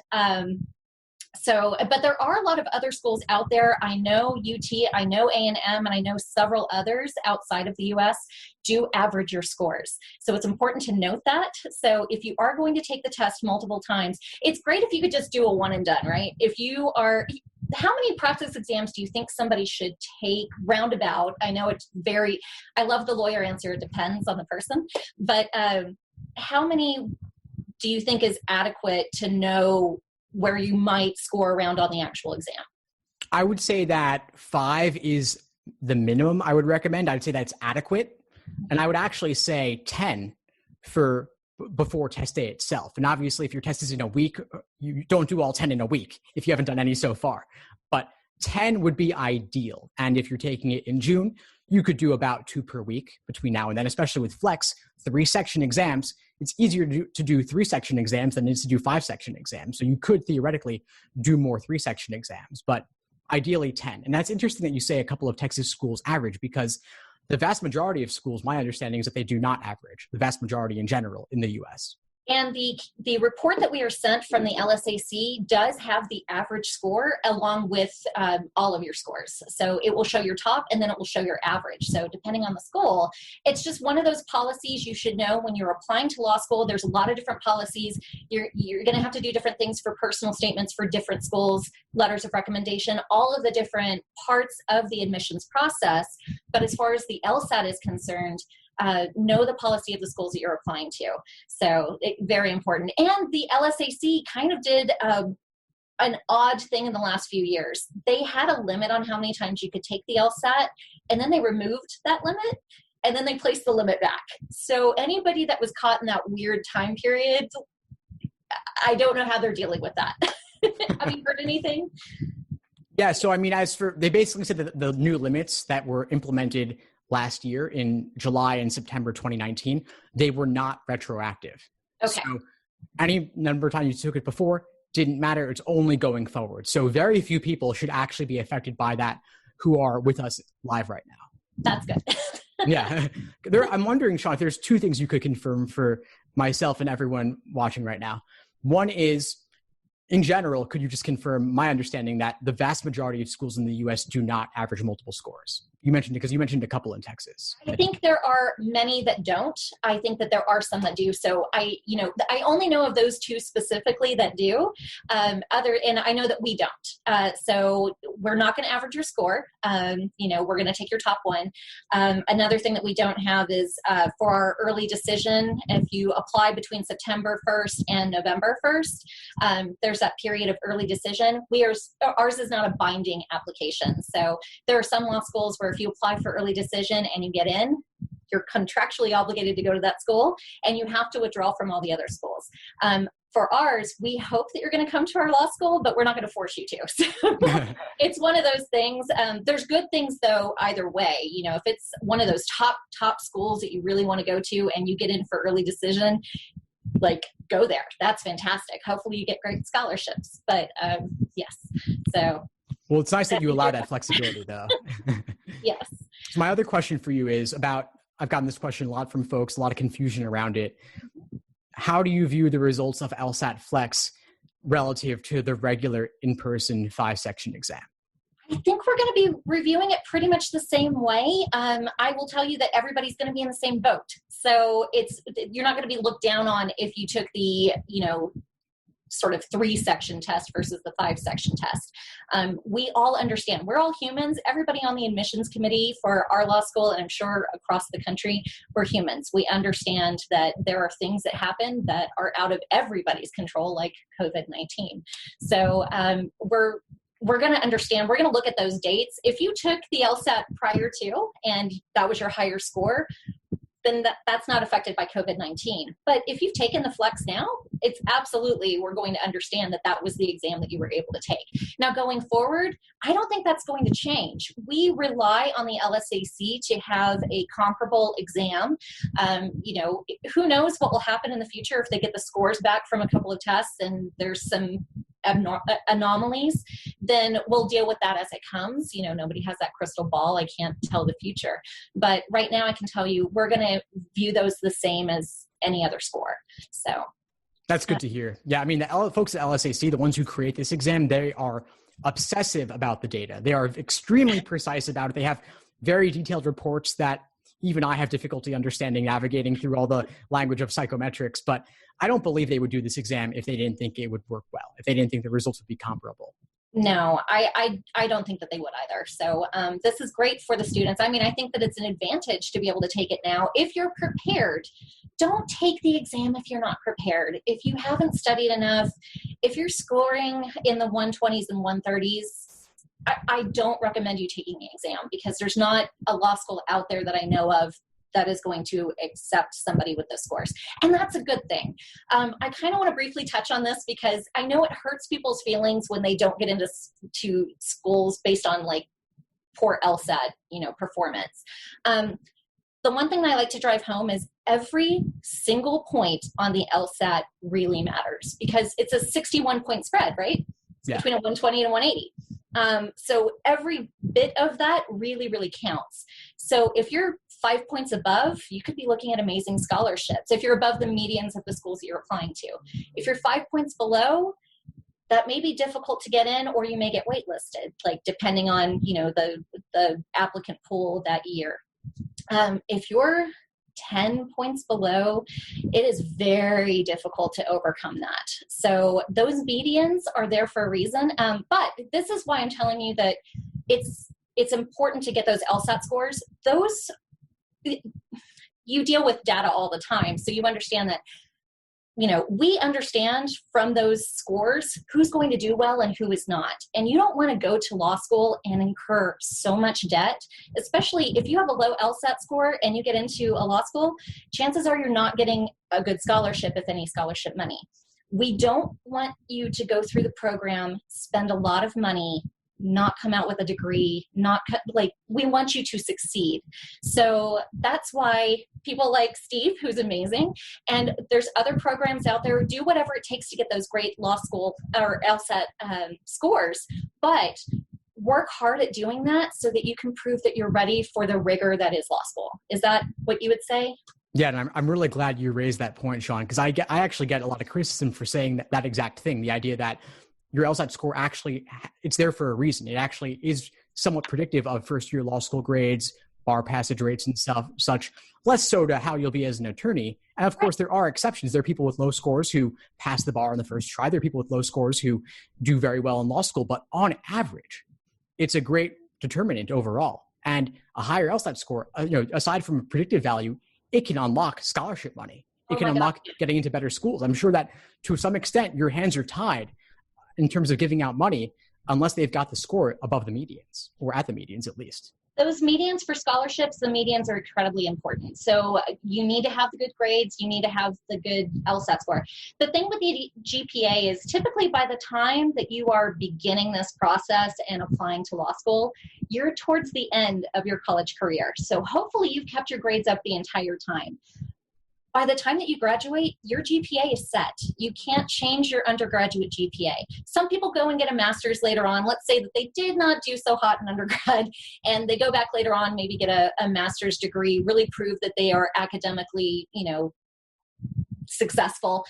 But there are a lot of other schools out there. I know UT, I know A&M, and I know several others outside of the U.S. do average your scores. So it's important to note that. So if you are going to take the test multiple times, it's great if you could just do a one and done, right? How many practice exams do you think somebody should take roundabout? I know I love the lawyer answer, it depends on the person, but how many do you think is adequate to know where you might score around on the actual exam? I would say that 5 is the minimum I would recommend. I'd say that's adequate. And I would actually say 10 for before test day itself. And obviously, if your test is in a week, you don't do all 10 in a week if you haven't done any so far. But 10 would be ideal. And if you're taking it in June, you could do about 2 per week between now and then, especially with Flex, 3-section exams. It's easier to do 3-section exams than it is to do 5-section exams. So you could theoretically do more 3-section exams, but ideally 10. And that's interesting that you say a couple of Texas schools average, because the vast majority of schools, my understanding is that they do not average, the vast majority in general in the US. And the report that we are sent from the LSAC does have the average score along with all of your scores. So it will show your top and then it will show your average. So depending on the school, it's just one of those policies you should know when you're applying to law school. There's a lot of different policies. You're going to have to do different things for personal statements for different schools, letters of recommendation, all of the different parts of the admissions process. But as far as the LSAT is concerned, know the policy of the schools that you're applying to. So very important. And the LSAC kind of did an odd thing in the last few years. They had a limit on how many times you could take the LSAT, and then they removed that limit, and then they placed the limit back. So anybody that was caught in that weird time period, I don't know how they're dealing with that. Have you heard anything? Yeah, so I mean, they basically said that the new limits that were implemented last year in July and September 2019, they were not retroactive. Okay. So any number of times you took it before didn't matter. It's only going forward. So very few people should actually be affected by that who are with us live right now. That's good. Yeah. I'm wondering, Sean, if there's 2 things you could confirm for myself and everyone watching right now. One is, in general, could you just confirm my understanding that the vast majority of schools in the U.S. do not average multiple scores? You mentioned it because you mentioned a couple in Texas. I think there are many that don't. I think that there are some that do. So I only know of those 2 specifically that do. And I know that we don't. So we're not going to average your score. We're going to take your top one. Another thing that we don't have is for our early decision. If you apply between September 1st and November 1st, there's that period of early decision. Ours is not a binding application. So there are some law schools where if you apply for early decision and you get in, you're contractually obligated to go to that school and you have to withdraw from all the other schools. For ours, we hope that you're going to come to our law school, but we're not going to force you to. So it's one of those things. There's good things though, either way. If it's one of those top schools that you really want to go to and you get in for early decision, go there. That's fantastic. Hopefully you get great scholarships, but yes. So. Well, it's nice that you allow that flexibility though. Yes. So my other question for you is I've gotten this question a lot from folks, a lot of confusion around it. How do you view the results of LSAT-Flex relative to the regular in-person 5-section exam? I think we're going to be reviewing it pretty much the same way. I will tell you that everybody's going to be in the same boat. So you're not going to be looked down on if you took the, sort of 3-section test versus the 5-section test. We all understand. We're all humans. Everybody on the admissions committee for our law school, and I'm sure across the country, we're humans. We understand that there are things that happen that are out of everybody's control, like COVID-19. So we're going to understand. We're going to look at those dates. If you took the LSAT prior to, and that was your higher score, then that's not affected by COVID-19. But if you've taken the Flex now, it's absolutely, we're going to understand that that was the exam that you were able to take. Now going forward, I don't think that's going to change. We rely on the LSAC to have a comparable exam. Who knows what will happen in the future if they get the scores back from a couple of tests and there's some anomalies, then we'll deal with that as it comes. Nobody has that crystal ball. I can't tell the future. But right now I can tell you we're going to view those the same as any other score. So that's good to hear. Yeah, I mean, the folks at LSAC, the ones who create this exam, they are obsessive about the data. They are extremely precise about it. They have very detailed reports that even I have difficulty understanding, navigating through all the language of psychometrics. But I don't believe they would do this exam if they didn't think it would work well, if they didn't think the results would be comparable. No, I don't think that they would either. So this is great for the students. I mean, I think that it's an advantage to be able to take it now. If you're prepared, don't take the exam if you're not prepared. If you haven't studied enough, if you're scoring in the 120s and 130s, I don't recommend you taking the exam because there's not a law school out there that I know of that is going to accept somebody with those scores. And that's a good thing. I kind of want to briefly touch on this because I know it hurts people's feelings when they don't get into schools based on like poor LSAT, performance. The one thing that I like to drive home is every single point on the LSAT really matters because it's a 61 point spread, right? It's between a 120 and a 180. So every bit of that really, really counts. So if you're 5 points above, you could be looking at amazing scholarships. If you're above the medians of the schools that you're applying to, if you're 5 points below, that may be difficult to get in, or you may get waitlisted, like depending on, the applicant pool that year. If you're 10 points below, it is very difficult to overcome that. So those medians are there for a reason. But this is why I'm telling you that it's important to get those LSAT scores. You deal with data all the time. So you understand that, we understand from those scores who's going to do well and who is not. And you don't want to go to law school and incur so much debt, especially if you have a low LSAT score and you get into a law school, chances are you're not getting a good scholarship, if any scholarship money. We don't want you to go through the program, spend a lot of money, not come out with a degree, we want you to succeed. So that's why people like Steve, who's amazing, and there's other programs out there, do whatever it takes to get those great law school or LSAT scores, but work hard at doing that so that you can prove that you're ready for the rigor that is law school. Is that what you would say? Yeah, and I'm really glad you raised that point, Sean, because I actually get a lot of criticism for saying that exact thing, the idea that your LSAT score actually, it's there for a reason. It actually is somewhat predictive of first-year law school grades, bar passage rates and such, less so to how you'll be as an attorney. And of course, there are exceptions. There are people with low scores who pass the bar on the first try. There are people with low scores who do very well in law school. But on average, it's a great determinant overall. And a higher LSAT score, aside from a predictive value, it can unlock scholarship money. It can unlock getting into better schools. I'm sure that to some extent, your hands are tied in terms of giving out money, unless they've got the score above the medians, or at the medians at least. Those medians for scholarships, the medians are incredibly important. So you need to have the good grades, you need to have the good LSAT score. The thing with the GPA is typically by the time that you are beginning this process and applying to law school, you're towards the end of your college career. So hopefully you've kept your grades up the entire time. By the time that you graduate, your GPA is set. You can't change your undergraduate GPA. Some people go and get a master's later on. Let's say that they did not do so hot in undergrad, and they go back later on, maybe get a master's degree, really prove that they are academically, successful.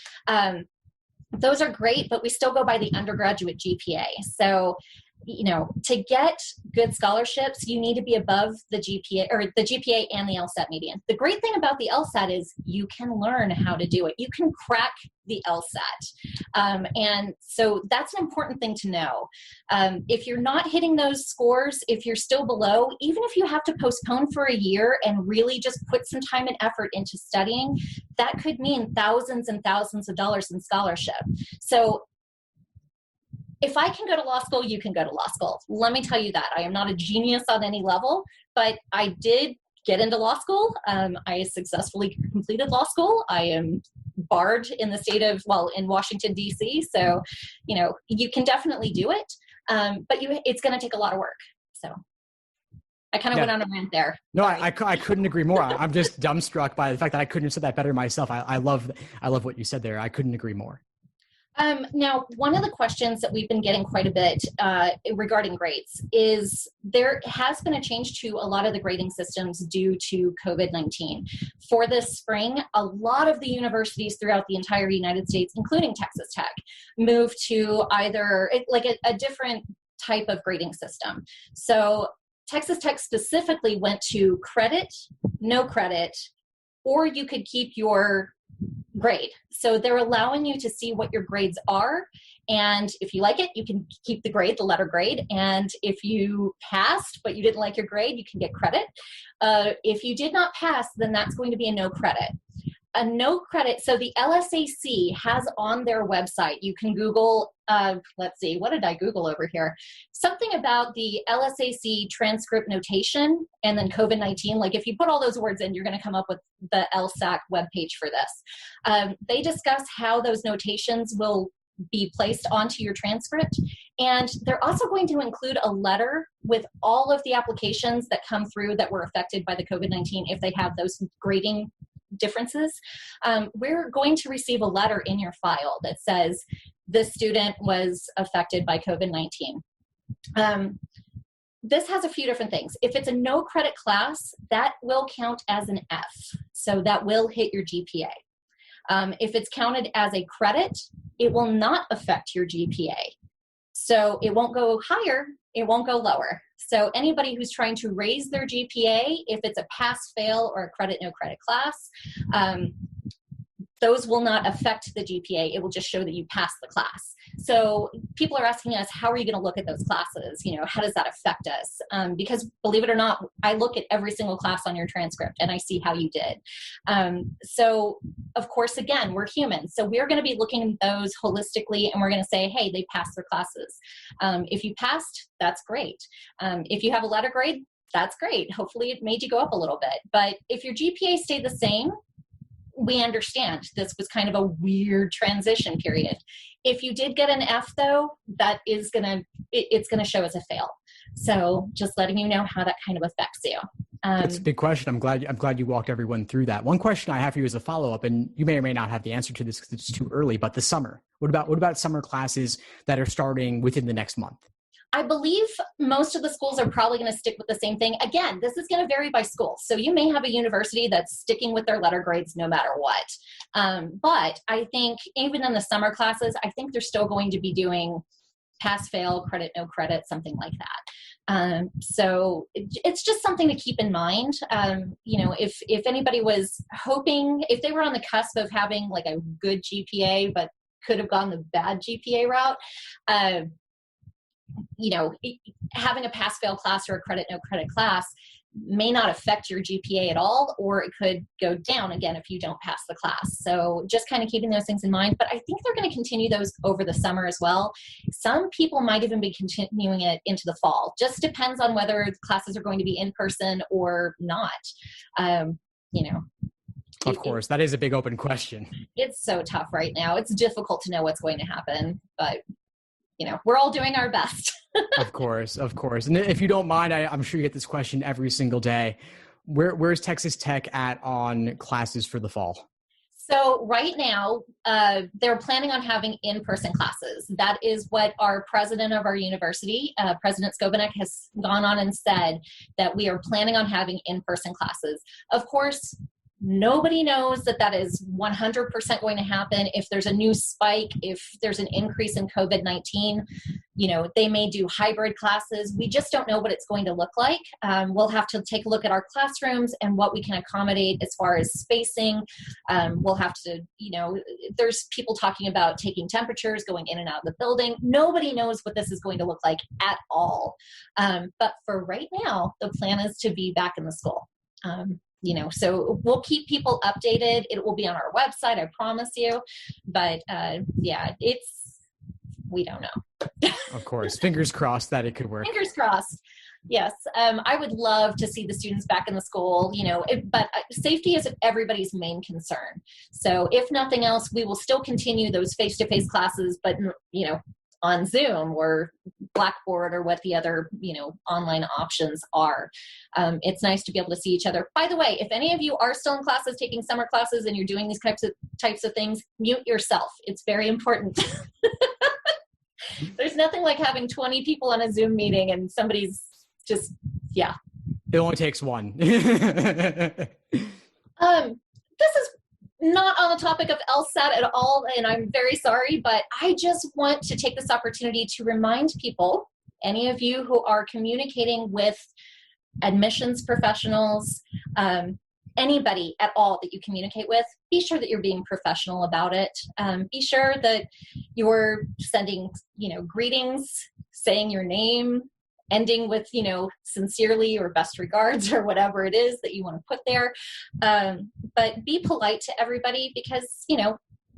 Those are great, but we still go by the undergraduate GPA. So, to get good scholarships, you need to be above the GPA or the GPA and the LSAT median. The great thing about the LSAT is you can learn how to do it. You can crack the LSAT. And so that's an important thing to know. If you're not hitting those scores, if you're still below, even if you have to postpone for a year and really just put some time and effort into studying, that could mean thousands and thousands of dollars in scholarship. So if I can go to law school, you can go to law school. Let me tell you that. I am not a genius on any level, but I did get into law school. I successfully completed law school. I am barred in the in Washington, D.C. So, you can definitely do it, but it's going to take a lot of work. So I kind of went on a rant there. No, I couldn't agree more. I'm just dumbstruck by the fact that I couldn't have said that better myself. I love what you said there. I couldn't agree more. Now, one of the questions that we've been getting quite a bit regarding grades is there has been a change to a lot of the grading systems due to COVID-19. For this spring, a lot of the universities throughout the entire United States, including Texas Tech, moved to either a different type of grading system. So Texas Tech specifically went to credit, no credit, or you could keep your grade. So they're allowing you to see what your grades are. And if you like it, you can keep the grade, the letter grade. And if you passed, but you didn't like your grade, you can get credit. If you did not pass, then that's going to be a no credit. A no credit. So the LSAC has on their website, you can Google, let's see, what did I Google over here? Something about the LSAC transcript notation and then COVID-19. Like if you put all those words in, you're going to come up with the LSAC webpage for this. They discuss how those notations will be placed onto your transcript. And they're also going to include a letter with all of the applications that come through that were affected by the COVID-19 if they have those grading differences. We're going to receive a letter in your file that says this student was affected by COVID-19. This has a few different things. If it's a no credit class, that will count as an F. So that will hit your GPA. If it's counted as a credit, it will not affect your GPA. So it won't go higher, it won't go lower. So anybody who's trying to raise their GPA, if it's a pass-fail or a credit, no credit class, those will not affect the GPA. It will just show that you passed the class. So people are asking us, how are you going to look at those classes? You know, how does that affect us? Because believe it or not, I look at every single class on your transcript and I see how you did. So of course, again, we're humans. So we're going to be looking at those holistically and we're going to say, hey, they passed their classes. If you passed, that's great. If you have a letter grade, that's great. Hopefully it made you go up a little bit. But if your GPA stayed the same, we understand this was kind of a weird transition period. If you did get an F though, that is it's gonna show as a fail. So just letting you know how that kind of affects you. It's a big question. I'm glad you walked everyone through that. One question I have for you as a follow-up, and you may or may not have the answer to this because it's too early, but the summer. What about summer classes that are starting within the next month? I believe most of the schools are probably going to stick with the same thing. Again, this is going to vary by school. So you may have a university that's sticking with their letter grades no matter what. But I think even in the summer classes, I think they're still going to be doing pass, fail, credit, no credit, something like that. So it's just something to keep in mind. You know, if anybody was hoping, if they were on the cusp of having like a good GPA, but could have gone the bad GPA route, you know, having a pass-fail class or a credit, no credit class may not affect your GPA at all, or it could go down again if you don't pass the class. So just kind of keeping those things in mind. But I think they're going to continue those over the summer as well. Some people might even be continuing it into the fall. Just depends on whether the classes are going to be in person or not. You know. Of course, that is a big open question. It's so tough right now. It's difficult to know what's going to happen, but you know, we're all doing our best. Of course. And if you don't mind, I'm sure you get this question every single day. Where's Texas Tech at on classes for the fall? So right now, they're planning on having in-person classes. That is what our president of our university, President Skobanek, has gone on and said, that we are planning on having in-person classes. Of course, nobody knows that is 100% going to happen. If there's a new spike, if there's an increase in COVID-19, you know, they may do hybrid classes. We just don't know what it's going to look like. We'll have to take a look at our classrooms and what we can accommodate as far as spacing. We'll have to, you know, there's people talking about taking temperatures, going in and out of the building. Nobody knows what this is going to look like at all. But for right now, the plan is to be back in the school. You know, so we'll keep people updated. It will be on our website, I promise you. But yeah, we don't know. Of course. Fingers crossed that it could work. Fingers crossed. Yes. I would love to see the students back in the school, you know, but safety is everybody's main concern. So if nothing else, we will still continue those face-to-face classes, but, you know, on Zoom or Blackboard or what the other, you know, online options are. It's nice to be able to see each other. By the way, if any of you are still in classes, taking summer classes, and you're doing these types of things, mute yourself. It's very important. There's nothing like having 20 people on a Zoom meeting and somebody's just, yeah. It only takes one. This is not on the topic of LSAT at all, and I'm very sorry, but I just want to take this opportunity to remind people, any of you who are communicating with admissions professionals, anybody at all that you communicate with, be sure that you're being professional about it. Be sure that you're sending, you know, greetings, saying your name, ending with, sincerely or best regards or whatever it is that you want to put there. But be polite to everybody because,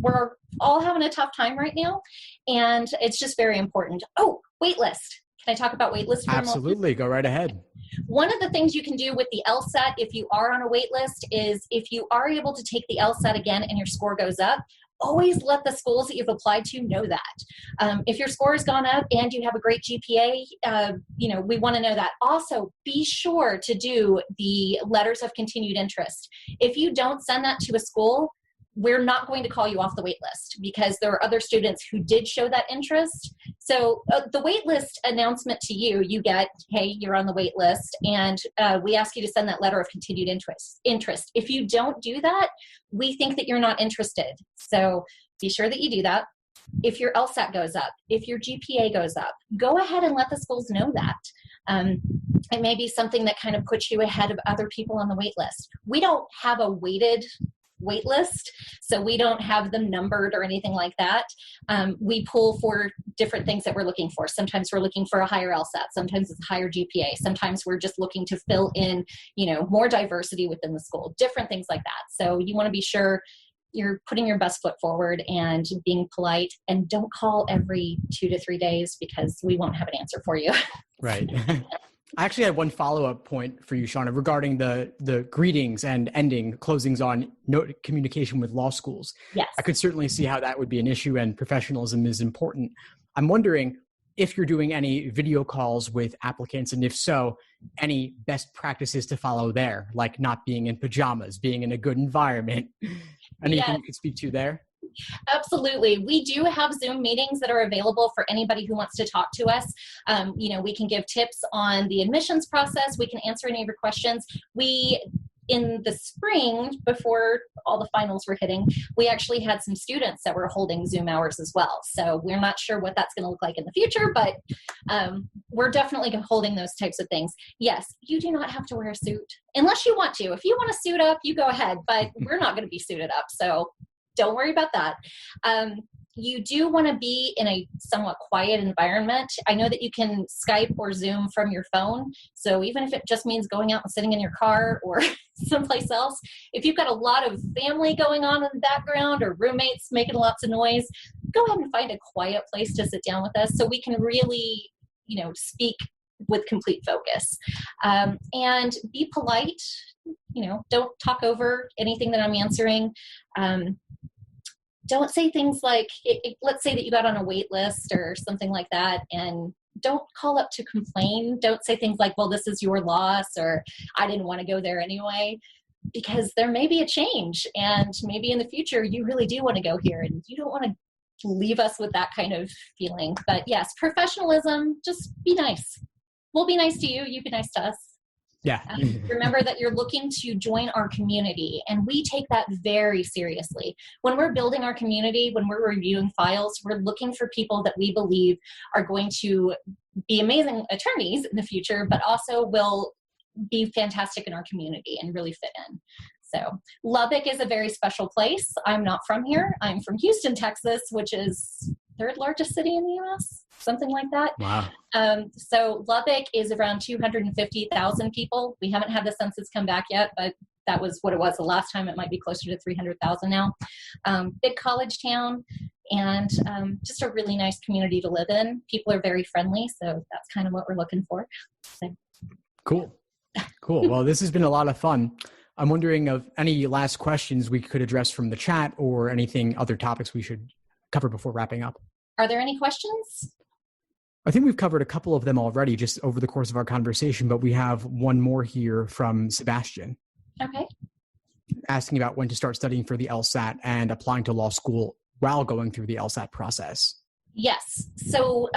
we're all having a tough time right now. And it's just very important. Oh, waitlist. Can I talk about waitlist for a moment? Absolutely. Go right ahead. One of the things you can do with the LSAT, if you are on a wait list, is if you are able to take the LSAT again and your score goes up, always let the schools that you've applied to know that. If your score has gone up and you have a great GPA, we want to know that. Also, be sure to do the letters of continued interest. If you don't send that to a school, we're not going to call you off the wait list because there are other students who did show that interest. So the wait list announcement to you get, hey, you're on the wait list, and we ask you to send that letter of continued interest. If you don't do that, we think that you're not interested. So be sure that you do that. If your LSAT goes up, if your GPA goes up, go ahead and let the schools know that. It may be something that kind of puts you ahead of other people on the wait list. We don't have a weighted wait list, so we don't have them numbered or anything like that. We pull for different things that we're looking for. Sometimes we're looking for a higher LSAT, sometimes it's a higher GPA, sometimes we're just looking to fill in, more diversity within the school, different things like that. So you want to be sure you're putting your best foot forward and being polite, and don't call every 2 to 3 days because we won't have an answer for you. Right. I actually had one follow-up point for you, Shauna, regarding the greetings and closings on communication with law schools. Yes. I could certainly see how that would be an issue, and professionalism is important. I'm wondering if you're doing any video calls with applicants, and if so, any best practices to follow there, like not being in pajamas, being in a good environment. Anything you could speak to there? Absolutely. We do have Zoom meetings that are available for anybody who wants to talk to us. We can give tips on the admissions process. We can answer any of your questions. In the spring, before all the finals were hitting, we actually had some students that were holding Zoom hours as well. So we're not sure what that's going to look like in the future, but we're definitely holding those types of things. Yes, you do not have to wear a suit unless you want to. If you want to suit up, you go ahead, but we're not going to be suited up. So don't worry about that. You do want to be in a somewhat quiet environment. I know that you can Skype or Zoom from your phone. So even if it just means going out and sitting in your car or someplace else, if you've got a lot of family going on in the background or roommates making lots of noise, go ahead and find a quiet place to sit down with us so we can really, speak with complete focus. And be polite. Don't talk over anything that I'm answering. Don't say things like, let's say that you got on a wait list or something like that, and don't call up to complain. Don't say things like, well, this is your loss, or I didn't want to go there anyway, because there may be a change, and maybe in the future you really do want to go here, and you don't want to leave us with that kind of feeling. But yes, professionalism, just be nice. We'll be nice to you. You be nice to us. Yeah. Remember that you're looking to join our community, and we take that very seriously. When we're building our community, when we're reviewing files, we're looking for people that we believe are going to be amazing attorneys in the future, but also will be fantastic in our community and really fit in. So Lubbock is a very special place. I'm not from here. I'm from Houston, Texas, which is third largest city in the U.S., something like that. Wow. So Lubbock is around 250,000 people. We haven't had the census come back yet, but that was what it was the last time. It might be closer to 300,000 now. Big college town, and just a really nice community to live in. People are very friendly, so that's kind of what we're looking for. So. Cool. Well, this has been a lot of fun. I'm wondering of any last questions we could address from the chat, or anything, other topics we should cover before wrapping up. Are there any questions? I think we've covered a couple of them already just over the course of our conversation, but we have one more here from Sebastian. Okay. Asking about when to start studying for the LSAT and applying to law school while going through the LSAT process. Yes. So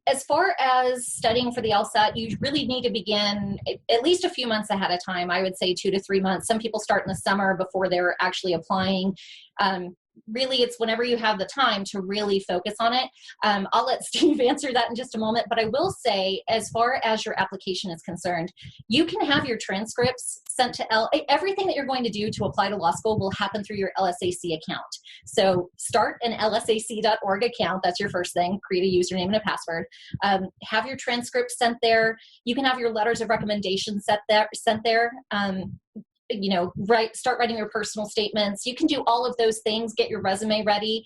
as far as studying for the LSAT, you really need to begin at least a few months ahead of time. I would say 2 to 3 months. Some people start in the summer before they're actually applying. really it's whenever you have the time to really focus on it. I'll let Steve answer that in just a moment, but I will say, as far as your application is concerned, you can have your transcripts sent to everything that you're going to do to apply to law school will happen through your LSAC account. So start an lsac.org account. That's your first thing. Create a username and a password. Have your transcripts sent there. You can have your letters of recommendation sent there. Start writing your personal statements. You can do all of those things, get your resume ready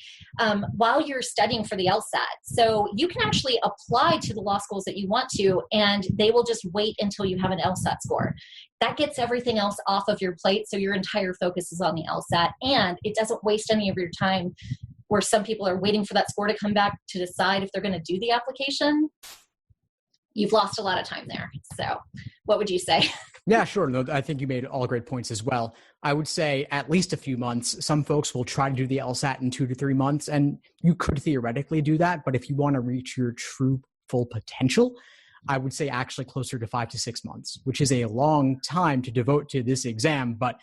while you're studying for the LSAT. So you can actually apply to the law schools that you want to, and they will just wait until you have an LSAT score. That gets everything else off of your plate, so your entire focus is on the LSAT, and it doesn't waste any of your time where some people are waiting for that score to come back to decide if they're going to do the application. You've lost a lot of time there. So what would you say? Yeah, sure. No, I think you made all great points as well. I would say at least a few months. Some folks will try to do the LSAT in 2 to 3 months, and you could theoretically do that. But if you want to reach your true full potential, I would say actually closer to 5 to 6 months, which is a long time to devote to this exam, but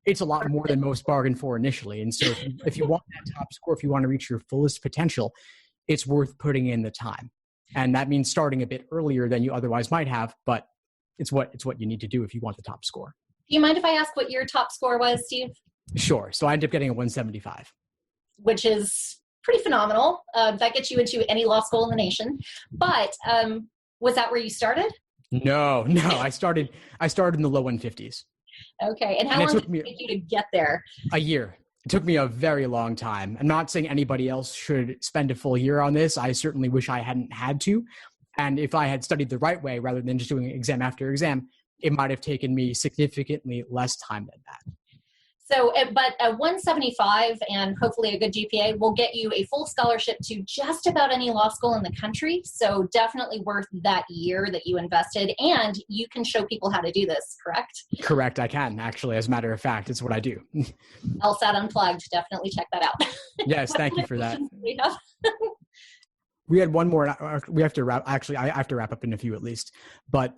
it's a lot more than most bargain for initially. And so if you want that top score, if you want to reach your fullest potential, it's worth putting in the time. And that means starting a bit earlier than you otherwise might have, but it's what you need to do if you want the top score. Do you mind if I ask what your top score was, Steve? Sure. So I ended up getting a 175. Which is pretty phenomenal. That gets you into any law school in the nation. But was that where you started? No. I started in the low 150s. Okay. And how long did it take you to get there? A year. It took me a very long time. I'm not saying anybody else should spend a full year on this. I certainly wish I hadn't had to. And if I had studied the right way, rather than just doing exam after exam, it might have taken me significantly less time than that. So, but a 175 and hopefully a good GPA will get you a full scholarship to just about any law school in the country. So definitely worth that year that you invested, and you can show people how to do this, correct? Correct. I can, actually. As a matter of fact, it's what I do. LSAT Unplugged. Definitely check that out. Yes. Thank you for that. We had one more. We have to wrap. Actually, I have to wrap up in a few at least. But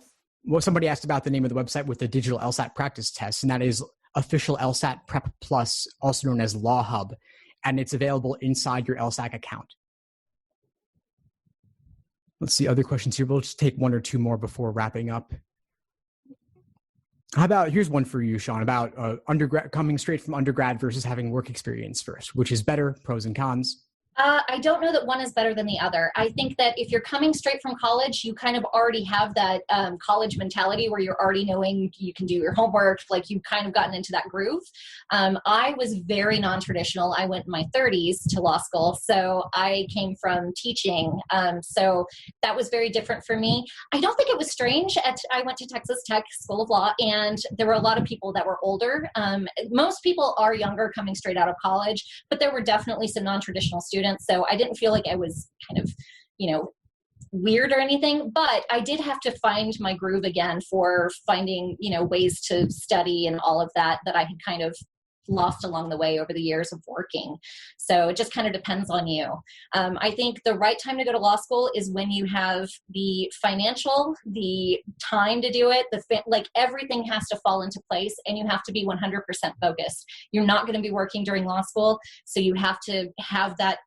somebody asked about the name of the website with the digital LSAT practice test, and that is Official LSAT Prep Plus, also known as Law Hub, and it's available inside your LSAC account. Let's see other questions here. We'll just take one or two more before wrapping up. Here's one for you, Sean, about undergrad, coming straight from undergrad versus having work experience first. Which is better, pros and cons? I don't know that one is better than the other. I think that if you're coming straight from college, you kind of already have that college mentality where you're already knowing you can do your homework, like you've kind of gotten into that groove. I was very non-traditional. I went in my 30s to law school, so I came from teaching. So that was very different for me. I don't think it was strange. I went to Texas Tech School of Law, and there were a lot of people that were older. Most people are younger coming straight out of college, but there were definitely some non-traditional students. So I didn't feel like I was kind of, weird or anything, but I did have to find my groove again for finding, ways to study and all of that I had kind of lost along the way over the years of working. So it just kind of depends on you. I think the right time to go to law school is when you have the financial, the time to do it, everything has to fall into place, and you have to be 100% focused. You're not going to be working during law school, so you have to have that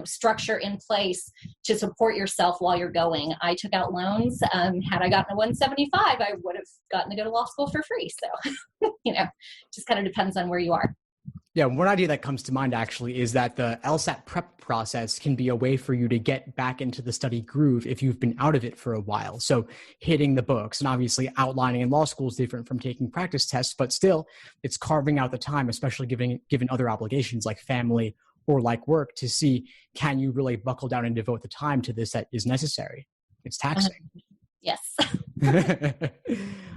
structure in place to support yourself while you're going. I took out loans. Had I gotten a 175, I would have gotten to go to law school for free. So, just kind of depends on where you are. Yeah, one idea that comes to mind actually is that the LSAT prep process can be a way for you to get back into the study groove if you've been out of it for a while. So hitting the books, and obviously outlining in law school is different from taking practice tests, but still it's carving out the time, especially given other obligations like family or like work, to see, can you really buckle down and devote the time to this that is necessary? It's taxing. Yes.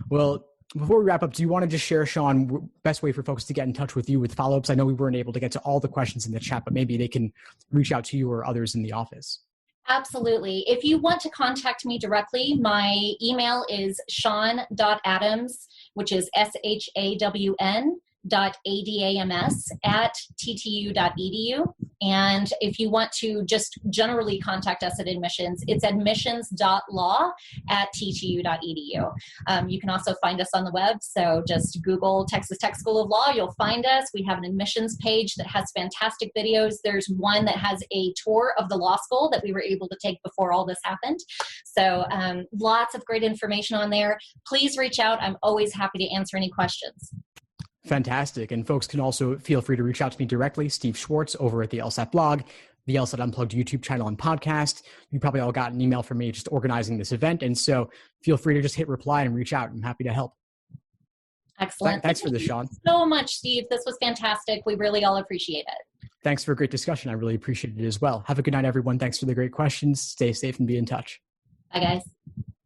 Well, before we wrap up, do you want to just share, Sean, best way for folks to get in touch with you with follow-ups? I know we weren't able to get to all the questions in the chat, but maybe they can reach out to you or others in the office. Absolutely. If you want to contact me directly, my email is shawn.adams, which is SHAWN.ADAMS @ttu.edu. And if you want to just generally contact us at admissions, it's admissions.law@ttu.edu. You can also find us on the web. So just Google Texas Tech School of Law. You'll find us. We have an admissions page that has fantastic videos. There's one that has a tour of the law school that we were able to take before all this happened. So lots of great information on there. Please reach out. I'm always happy to answer any questions. Fantastic. And folks can also feel free to reach out to me directly, Steve Schwartz over at the LSAT blog, the LSAT Unplugged YouTube channel and podcast. You probably all got an email from me just organizing this event. And so feel free to just hit reply and reach out. I'm happy to help. Excellent. Thanks for this, Sean. So much, Steve. This was fantastic. We really all appreciate it. Thanks for a great discussion. I really appreciate it as well. Have a good night, everyone. Thanks for the great questions. Stay safe and be in touch. Bye, guys.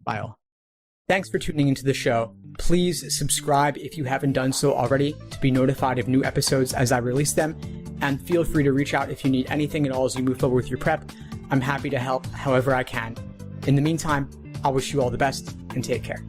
Bye all. Thanks for tuning into the show. Please subscribe if you haven't done so already to be notified of new episodes as I release them. And feel free to reach out if you need anything at all as you move forward with your prep. I'm happy to help however I can. In the meantime, I wish you all the best and take care.